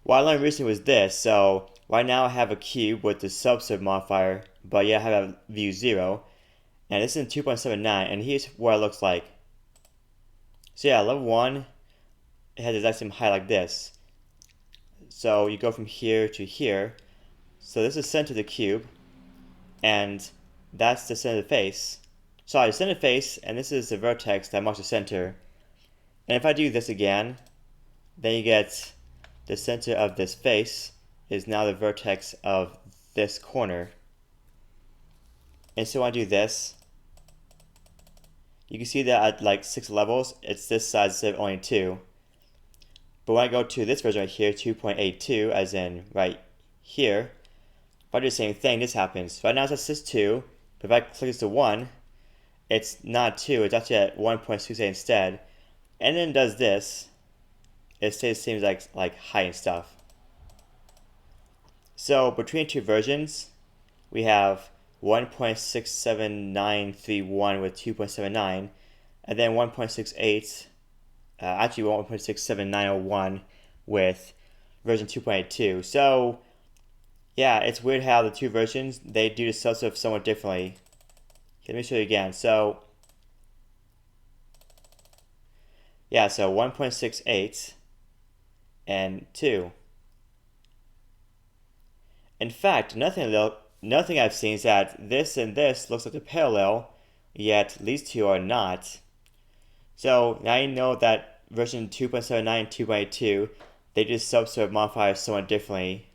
what I learned recently was this. So right now I have a cube with the Subsurf modifier, but yeah, I have a view 0. And this is in 2.79, and here's what it looks like. So yeah, level 1, it has the exact same height like this. So you go from here to here. So this is center of the cube, and that's the center of the face. Sorry, the center of the face, and this is the vertex that marks the center. And if I do this again, then you get the center of this face is now the vertex of this corner. And so when I do this, you can see that at like 6 levels, it's this size instead of only 2. But when I go to this version right here, 2.82, as in right here, if I do the same thing, this happens. Right now it says 2, but if I click this to 1, it's not 2, it's actually at 1.68 instead. And then it does this, it stays the same as like height and stuff. So between two versions, we have 1.67931 with 2.79, and then 1.68, actually 1.67901 with version 2.82. So yeah, it's weird how the two versions, they do the subsurf somewhat differently. Okay, let me show you again. So yeah, so 1.68 and 2. In fact, nothing I've seen is that this and this looks like a parallel, yet these two are not. So now you know that version 2.79 and 2.82, they just subsurf modifiers somewhat differently.